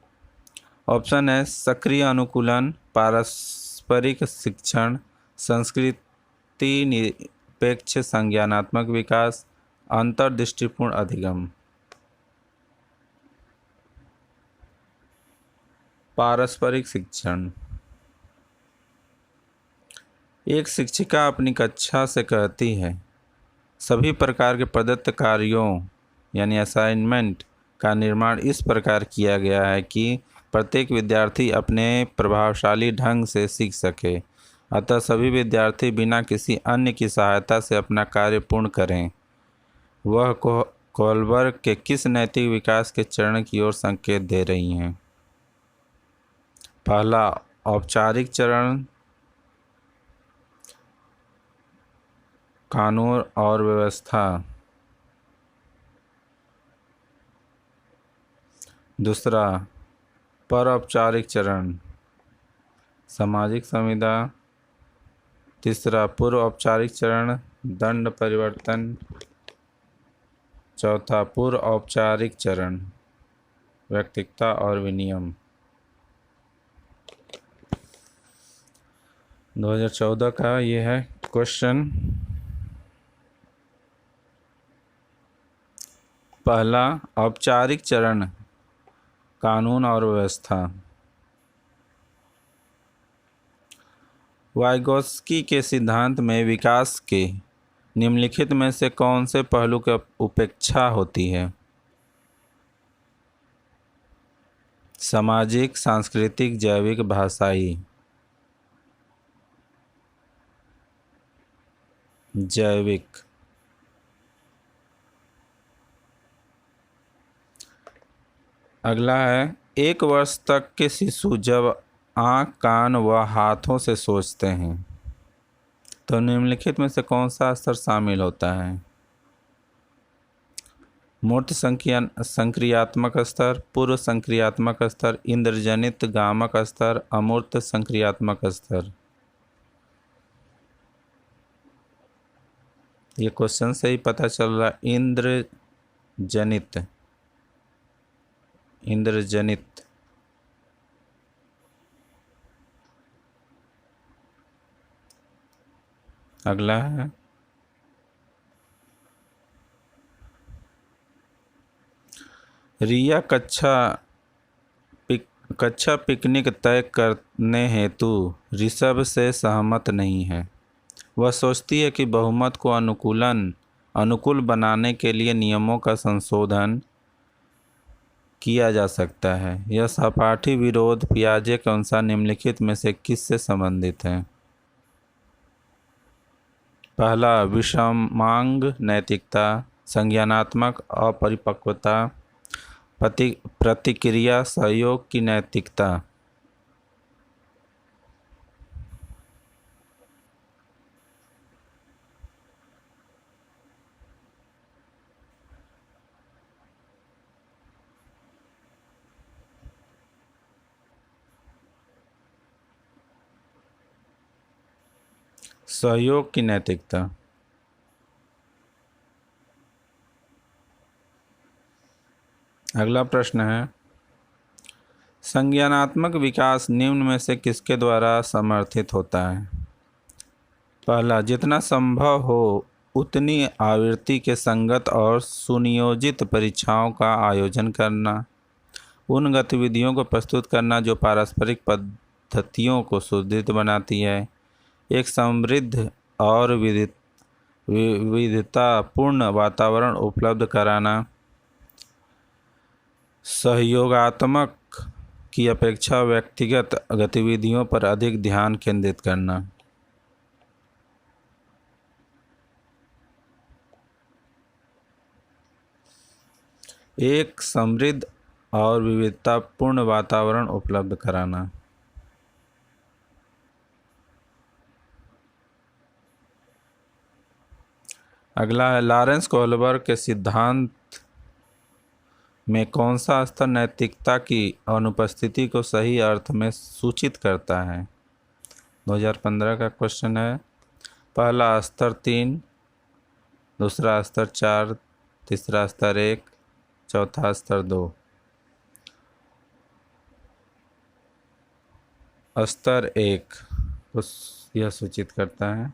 ऑप्शन है, सक्रिय अनुकूलन, पारस्परिक शिक्षण, संस्कृति निरपेक्ष संज्ञानात्मक विकास, अंतर्दृष्टिपूर्ण अधिगम। पारस्परिक शिक्षण। एक शिक्षिका अपनी कक्षा से कहती है, सभी प्रकार के प्रदत्त कार्यों यानी असाइनमेंट का निर्माण इस प्रकार किया गया है कि प्रत्येक विद्यार्थी अपने प्रभावशाली ढंग से सीख सके। अतः सभी विद्यार्थी बिना किसी अन्य की सहायता से अपना कार्य पूर्ण करें। वह कोलबर्ग के किस नैतिक विकास के चरण की ओर संकेत दे रही हैं? पहला, औपचारिक चरण, कानून और व्यवस्था। दूसरा, परऔपचारिक चरण, सामाजिक संविदा। तीसरा, पूर्व औपचारिक चरण, दंड परिवर्तन। चौथा, पूर्व औपचारिक चरण, व्यक्तिगता और विनियम। 2014 का ये है क्वेश्चन। पहला, औपचारिक चरण, कानून और व्यवस्था। वाइगोत्स्की के सिद्धांत में विकास के निम्नलिखित में से कौन से पहलू की उपेक्षा होती है? सामाजिक, सांस्कृतिक, जैविक, भाषाई। जैविक। अगला है, 1 वर्ष तक के शिशु जब आँख, कान व हाथों से सोचते हैं तो निम्नलिखित में से कौन सा स्तर शामिल होता है? मूर्त संक्रियात्मक स्तर, पूर्व संक्रियात्मक स्तर, इंद्रजनित गामक स्तर, अमूर्त संक्रियात्मक स्तर। ये क्वेश्चन से ही पता चल रहा है, इंद्रजनित। इंद्रजनित। अगला है, रिया कक्षा पिकनिक तय करने हेतु ऋषभ से सहमत नहीं है। वह सोचती है कि बहुमत को अनुकूल बनाने के लिए नियमों का संशोधन किया जा सकता है। यह सहपाठी विरोध पियाजे के अनुसार निम्नलिखित में से किससे संबंधित है? पहला, विषमांग नैतिकता, संज्ञानात्मक अपरिपक्वता, प्रतिक्रिया सहयोग की नैतिकता। सहयोग की नैतिकता। अगला प्रश्न है, संज्ञानात्मक विकास निम्न में से किसके द्वारा समर्थित होता है? पहला, जितना संभव हो उतनी आवृत्ति के संगत और सुनियोजित परीक्षाओं का आयोजन करना, उन गतिविधियों को प्रस्तुत करना जो पारस्परिक पद्धतियों को सुदृढ़ बनाती है, एक समृद्ध और विविधतापूर्ण वातावरण उपलब्ध कराना, सहयोगात्मक की अपेक्षा व्यक्तिगत गतिविधियों पर अधिक ध्यान केंद्रित करना। एक समृद्ध और विविधतापूर्ण वातावरण उपलब्ध कराना। अगला है, लॉरेंस कोहलबर्ग के सिद्धांत में कौन सा स्तर नैतिकता की अनुपस्थिति को सही अर्थ में सूचित करता है? 2015 का क्वेश्चन है। पहला स्तर 3, दूसरा स्तर 4, तीसरा स्तर 1, चौथा स्तर 2। स्तर 1 यह सूचित करता है।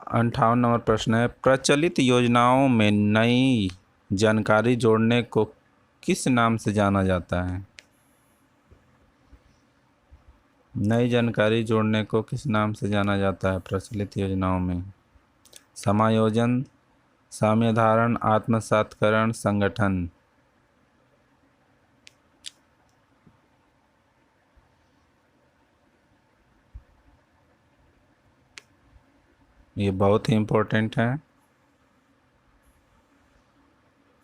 58 नंबर प्रश्न है, प्रचलित योजनाओं में नई जानकारी जोड़ने को किस नाम से जाना जाता है? नई जानकारी जोड़ने को किस नाम से जाना जाता है प्रचलित योजनाओं में? समायोजन, साम्यधारण, आत्मसातकरण, संगठन। ये बहुत ही इम्पोर्टेंट है।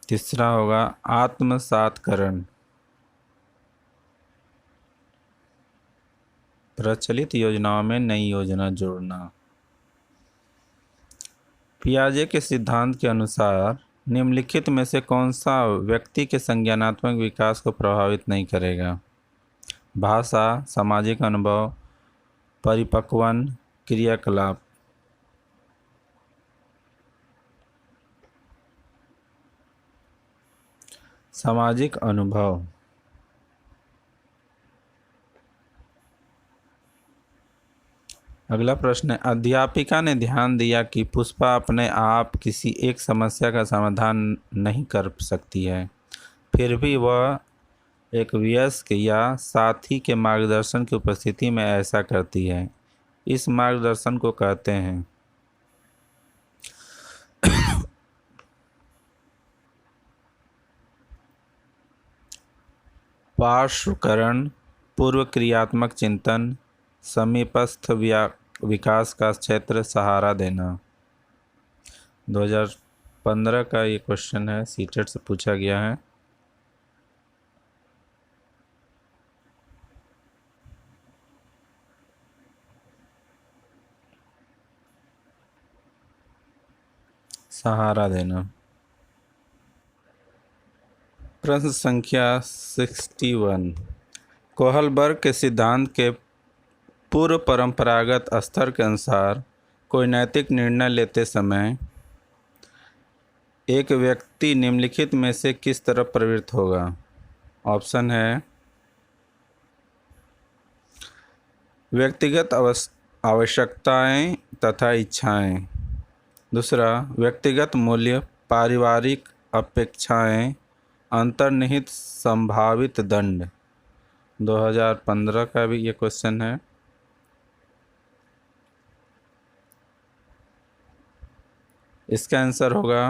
तीसरा होगा आत्मसातकरण। प्रचलित योजनाओं में नई योजना जोड़ना। पियाजे के सिद्धांत के अनुसार निम्नलिखित में से कौन सा व्यक्ति के संज्ञानात्मक विकास को प्रभावित नहीं करेगा? भाषा, सामाजिक अनुभव, परिपक्वन, क्रियाकलाप। सामाजिक अनुभव। अगला प्रश्न है, अध्यापिका ने ध्यान दिया कि पुष्पा अपने आप किसी एक समस्या का समाधान नहीं कर सकती है, फिर भी वह एक वयस्क या साथी के मार्गदर्शन की उपस्थिति में ऐसा करती है। इस मार्गदर्शन को कहते हैं पार्श्वकरण, पूर्व क्रियात्मक चिंतन, समीपस्थ विकास का क्षेत्र, सहारा देना। 2015 का ये क्वेश्चन है, सीटेट से पूछा गया है। सहारा देना। प्रश्न संख्या 61, कोहलबर्ग के सिद्धांत के पूर्व परंपरागत स्तर के अनुसार कोई नैतिक निर्णय लेते समय एक व्यक्ति निम्नलिखित में से किस तरफ प्रवृत्त होगा? ऑप्शन है, व्यक्तिगत आवश्यकताएं तथा इच्छाएं। दूसरा, व्यक्तिगत मूल्य, पारिवारिक अपेक्षाएं, अंतर्निहित संभावित दंड। 2015 का भी ये क्वेश्चन है। इसका आंसर होगा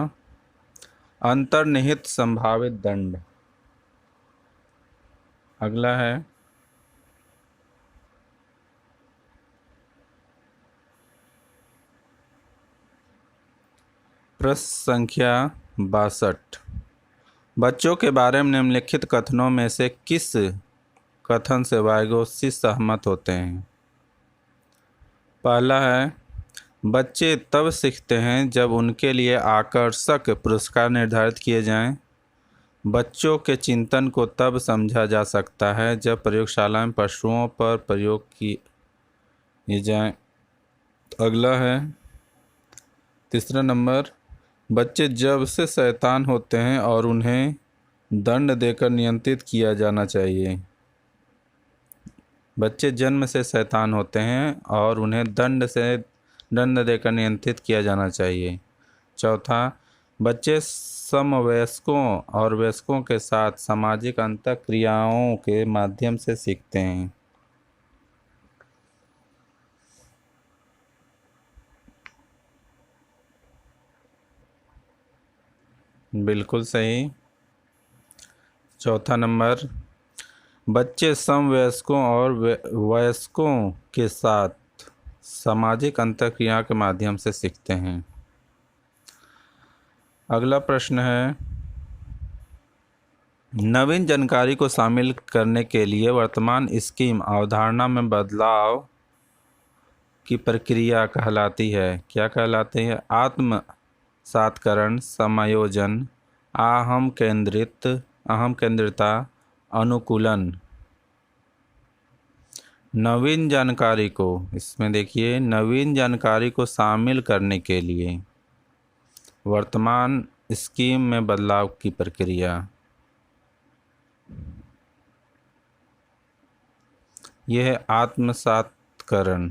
अंतर्निहित संभावित दंड। अगला है, प्रश्न संख्या 62, बच्चों के बारे में निम्नलिखित कथनों में से किस कथन से वाइगोत्स्की सहमत होते हैं? पहला है, बच्चे तब सीखते हैं जब उनके लिए आकर्षक पुरस्कार निर्धारित किए जाएं। बच्चों के चिंतन को तब समझा जा सकता है जब प्रयोगशाला में पशुओं पर प्रयोग किए जाएं। अगला है, तीसरा नंबर, बच्चे जब से शैतान होते हैं और उन्हें दंड देकर नियंत्रित किया जाना चाहिए। बच्चे जन्म से शैतान होते हैं और उन्हें दंड देकर नियंत्रित किया जाना चाहिए। चौथा, बच्चे समवयस्कों और वयस्कों के साथ सामाजिक अंतःक्रियाओं के माध्यम से सीखते हैं। बिल्कुल सही। चौथा नंबर, बच्चे समवयस्कों और वयस्कों के साथ सामाजिक अंतःक्रिया के माध्यम से सीखते हैं। अगला प्रश्न है, नवीन जानकारी को शामिल करने के लिए वर्तमान स्कीम अवधारणा में बदलाव की प्रक्रिया कहलाती है। क्या कहलाती है? आत्मसात्करण, समायोजन, अहम केंद्रिता, अनुकूलन। नवीन जानकारी को, इसमें देखिए, नवीन जानकारी को शामिल करने के लिए वर्तमान स्कीम में बदलाव की प्रक्रिया, यह है आत्मसात्करण।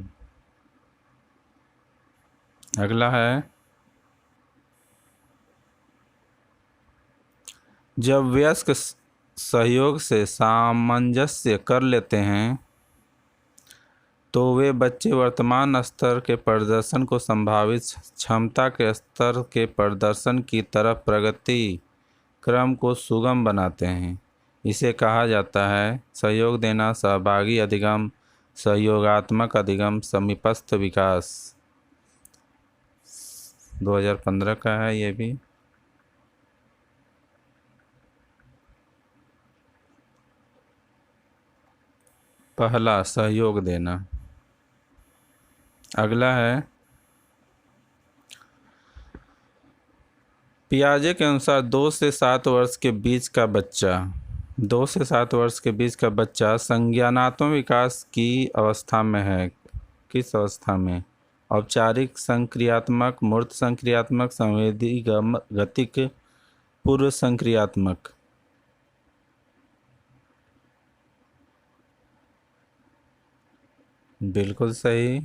अगला है, जब वयस्क सहयोग से सामंजस्य कर लेते हैं तो वे बच्चे वर्तमान स्तर के प्रदर्शन को संभावित क्षमता के स्तर के प्रदर्शन की तरफ प्रगति क्रम को सुगम बनाते हैं। इसे कहा जाता है सहयोग देना, सहभागी अधिगम, सहयोगात्मक अधिगम, समीपस्थ विकास। 2015 का है ये भी। पहला, सहयोग देना। अगला है, पियाजे के अनुसार 2 से 7 वर्ष के बीच का बच्चा संज्ञानात्मक विकास की अवस्था में है। किस अवस्था में? औपचारिक संक्रियात्मक, मूर्त संक्रियात्मक, संवेदी गतिक, पूर्व संक्रियात्मक। बिल्कुल सही,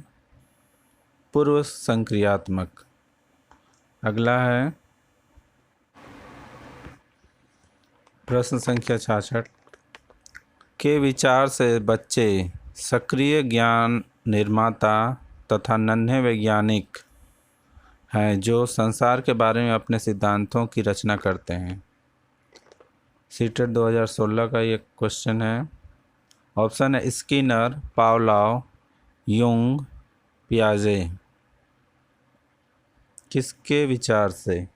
पूर्व संक्रियात्मक। अगला है प्रश्न संख्या 66 के विचार से बच्चे सक्रिय ज्ञान निर्माता तथा नन्हे वैज्ञानिक हैं जो संसार के बारे में अपने सिद्धांतों की रचना करते हैं। सीटेट 2016 का ये क्वेश्चन है। ऑप्शन है स्किनर, पावलोव, युंग, पियाजे। किसके विचार से?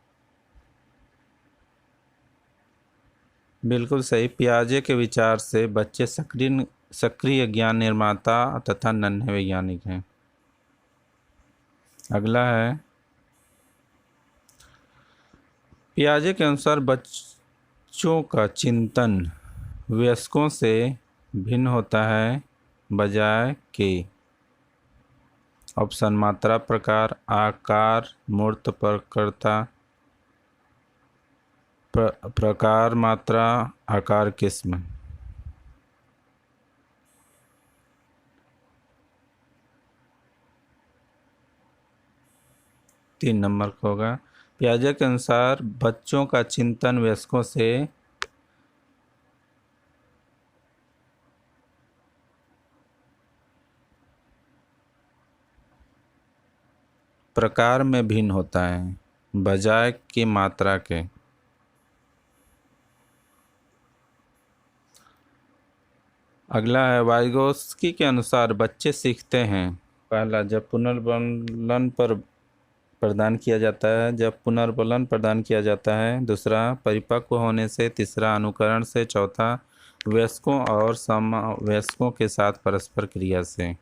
बिल्कुल सही, पियाजे के विचार से बच्चे सक्रिय ज्ञान निर्माता तथा नन्हे वैज्ञानिक हैं। अगला है, पियाजे के अनुसार बच्चों का चिंतन वयस्कों से भिन्न होता है बजाय के। ऑप्शन मात्रा, प्रकार, आकार, मूर्त प्रकृता, प्रकार, मात्रा, आकार, किस्म। 3 नंबर का होगा। पियाजे के अनुसार बच्चों का चिंतन वयस्कों से प्रकार में भिन्न होता है बजाय की मात्रा के। अगला है, वाइगोत्स्की के अनुसार बच्चे सीखते हैं। पहला, जब पुनर्बलन प्रदान किया जाता है। दूसरा, परिपक्व होने से। तीसरा, अनुकरण से। चौथा, वयस्कों और समवयस्कों के साथ परस्पर क्रिया से।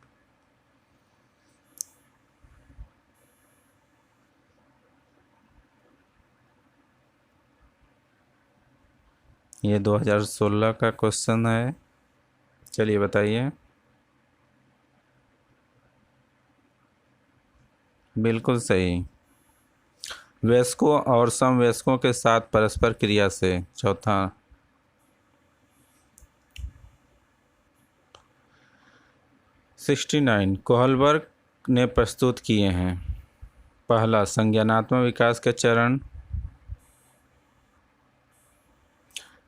ये 2016 का क्वेश्चन है। चलिए बताइए। बिल्कुल सही, वयस्कों और समवयस्कों के साथ परस्पर क्रिया से। चौथा, 69 कोहलबर्ग ने प्रस्तुत किए हैं। पहला, संज्ञानात्मक विकास के चरण,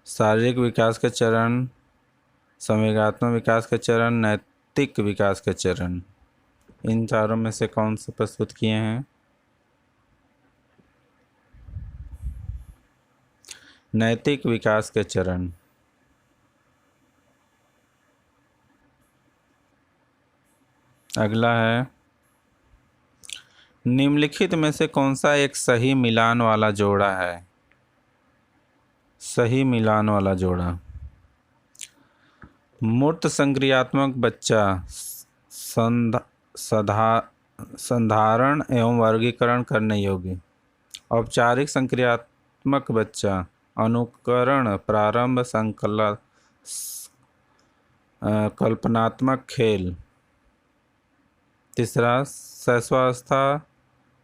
शारीरिक विकास के चरण, संवेगात्मक विकास के चरण, नैतिक विकास के चरण। इन चारों में से कौन से प्रस्तुत किए हैं? नैतिक विकास के चरण। अगला है, निम्नलिखित में से कौन सा एक सही मिलान वाला जोड़ा है? सही मिलान वाला जोड़ा। मूर्त संक्रियात्मक बच्चा संधारण एवं वर्गीकरण करने योग्य। औपचारिक संक्रियात्मक बच्चा अनुकरण, प्रारंभ, कल्पनात्मक खेल। तीसरा, शैशवावस्था,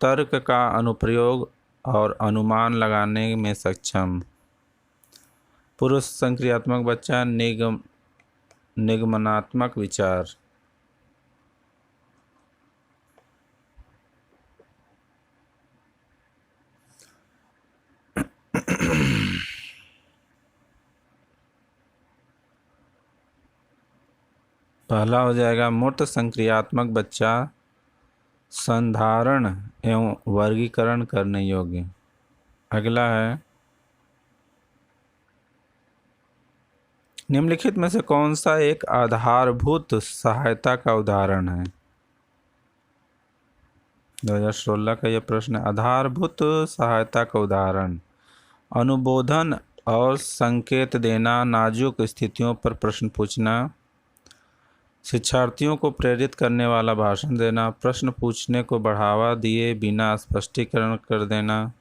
तर्क का अनुप्रयोग और अनुमान लगाने में सक्षम। पुरुष संक्रियात्मक बच्चा निगमनात्मक विचार। पहला हो जाएगा मूर्त संक्रियात्मक बच्चा संधारण एवं वर्गीकरण करने योग्य। अगला है, निम्नलिखित में से कौन सा एक आधारभूत सहायता का उदाहरण है? 2016 का यह प्रश्न है। आधारभूत सहायता का उदाहरण, अनुबोधन और संकेत देना, नाजुक स्थितियों पर प्रश्न पूछना, शिक्षार्थियों को प्रेरित करने वाला भाषण देना, प्रश्न पूछने को बढ़ावा दिए बिना स्पष्टीकरण कर देना।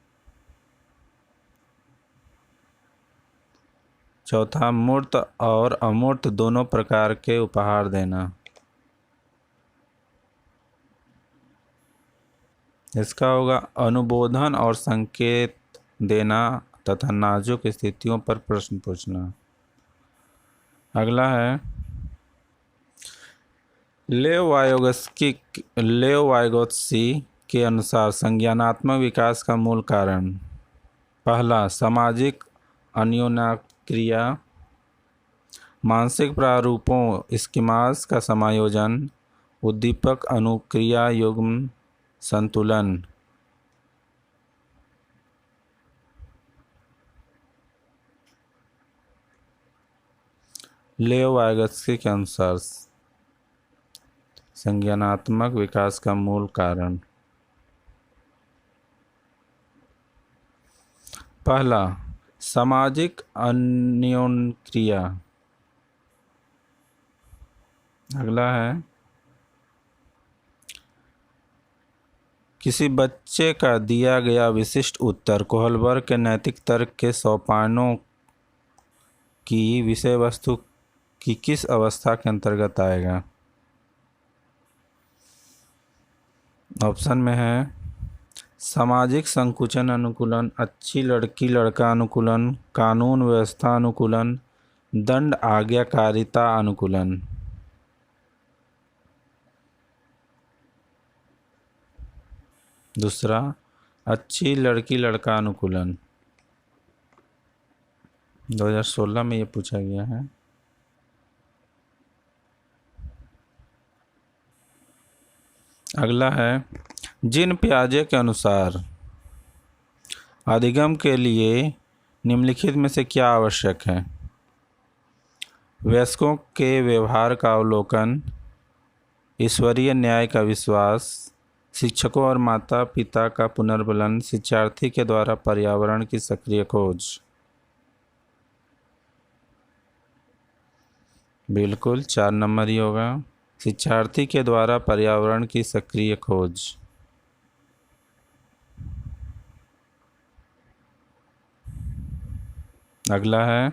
चौथा, मूर्त और अमूर्त दोनों प्रकार के उपहार देना। इसका होगा अनुबोधन और संकेत देना तथा नाजुक स्थितियों पर प्रश्न पूछना। अगला है, लेव वाइगोत्स्की के अनुसार संज्ञानात्मक विकास का मूल कारण। पहला, सामाजिक अन्योन्याक्रिया, मानसिक प्रारूपों स्कीमास का समायोजन, उद्दीपक अनुक्रिया युग्म संतुलन। लेव वाइगोत्स्की के अनुसार संज्ञानात्मक विकास का मूल कारण। पहला, सामाजिक अन्योन्याक्रिया। अगला है, किसी बच्चे का दिया गया विशिष्ट उत्तर कोहलबर्ग के नैतिक तर्क के सोपानों की विषय वस्तु की किस अवस्था के अंतर्गत आएगा? ऑप्शन में है सामाजिक संकुचन अनुकूलन, अच्छी लड़की लड़का अनुकूलन, कानून व्यवस्था अनुकूलन, दंड आज्ञाकारिता अनुकूलन। दूसरा, अच्छी लड़की लड़का अनुकूलन। 2016 में ये पूछा गया है। अगला है, जिन पियाजे के अनुसार अधिगम के लिए निम्नलिखित में से क्या आवश्यक है? वयस्कों के व्यवहार का अवलोकन, ईश्वरीय न्याय का विश्वास, शिक्षकों और माता पिता का पुनर्बलन, शिक्षार्थी के द्वारा पर्यावरण की सक्रिय खोज। बिल्कुल 4 नंबर ही होगा, शिक्षार्थी के द्वारा पर्यावरण की सक्रिय खोज। अगला है,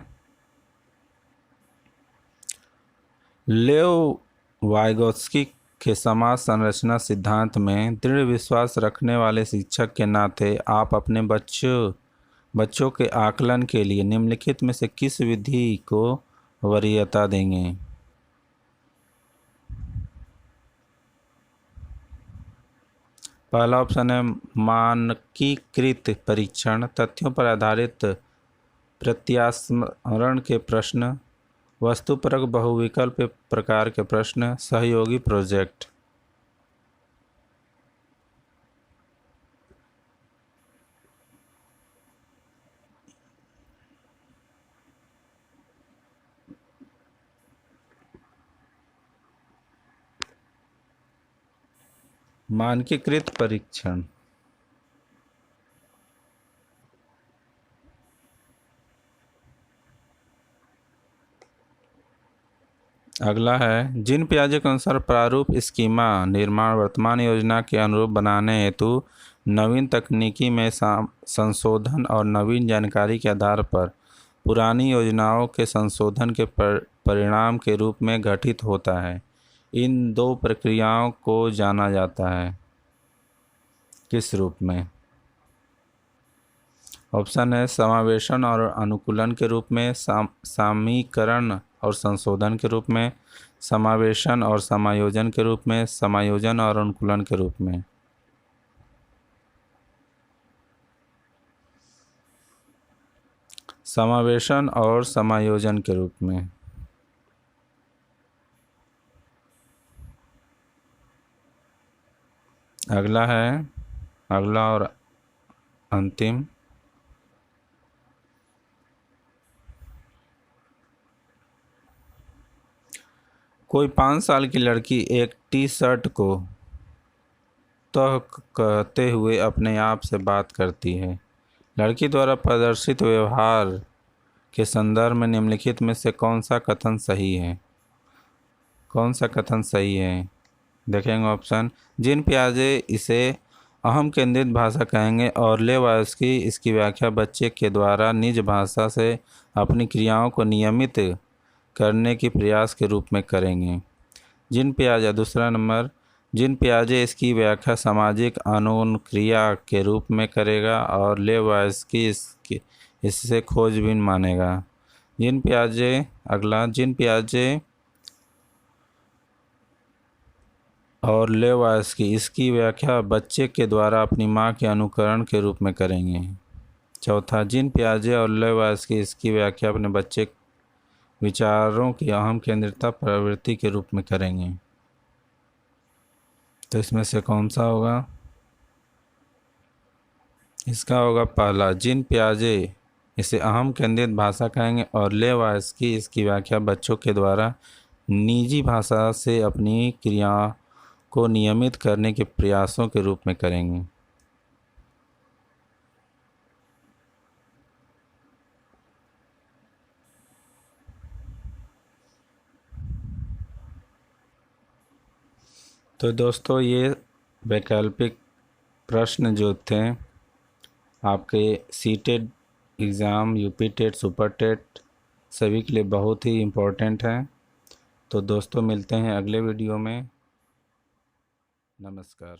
लेव वाइगोत्स्की के समाज संरचना सिद्धांत में दृढ़ विश्वास रखने वाले शिक्षक के नाते आप अपने बच्चों के आकलन के लिए निम्नलिखित में से किस विधि को वरीयता देंगे? पहला ऑप्शन है मानकीकृत परीक्षण, तथ्यों पर आधारित प्रत्यास्मरण के प्रश्न, वस्तुपरक बहुविकल्प प्रकार के प्रश्न, सहयोगी प्रोजेक्ट। मानकीकृत परीक्षण। अगला है जिन पियाजे के अनुसार प्रारूप स्कीमा निर्माण वर्तमान योजना के अनुरूप बनाने हेतु नवीन तकनीकी में संशोधन और नवीन जानकारी के आधार पर पुरानी योजनाओं के संशोधन के परिणाम के रूप में घटित होता है। इन दो प्रक्रियाओं को जाना जाता है किस रूप में? ऑप्शन है समावेशन और अनुकूलन के रूप में, सामीकरण और संशोधन के रूप में, समावेशन और समायोजन के रूप में, समायोजन और अनुकूलन के रूप में। समावेशन और समायोजन के रूप में। अगला और अंतिम, कोई 5 साल की लड़की एक टी शर्ट को तह कहते हुए अपने आप से बात करती है। लड़की द्वारा प्रदर्शित व्यवहार के संदर्भ में निम्नलिखित में से कौन सा कथन सही है? कौन सा कथन सही है? देखेंगे ऑप्शन। जिन पियाजे इसे अहम केंद्रित भाषा कहेंगे और लेवास्की इसकी व्याख्या बच्चे के द्वारा निज भाषा से अपनी क्रियाओं को नियमित करने की प्रयास के रूप में करेंगे। दूसरा नंबर, जिन पियाजे इसकी व्याख्या सामाजिक अनुक्रिया के रूप में करेगा और लेवास्की इससे खोजबीन मानेगा। जिन पियाजे और लेवास्की इसकी व्याख्या बच्चे के द्वारा अपनी माँ के अनुकरण के रूप में करेंगे। चौथा, जिन पियाजे और लेवास्की इसकी व्याख्या अपने बच्चे विचारों की अहम केंद्रितता प्रवृत्ति के रूप में करेंगे। तो इसमें से कौन सा होगा? इसका होगा पहला, जिन पियाजे इसे अहम केंद्रित भाषा कहेंगे और लेवास्की इसकी व्याख्या बच्चों के द्वारा निजी भाषा से अपनी क्रिया को नियमित करने के प्रयासों के रूप में करेंगे। तो दोस्तों ये वैकल्पिक प्रश्न जो थे आपके CTET exam, UP TET, super TET सभी के लिए बहुत ही इम्पोर्टेंट हैं। तो दोस्तों मिलते हैं अगले वीडियो में। नमस्कार।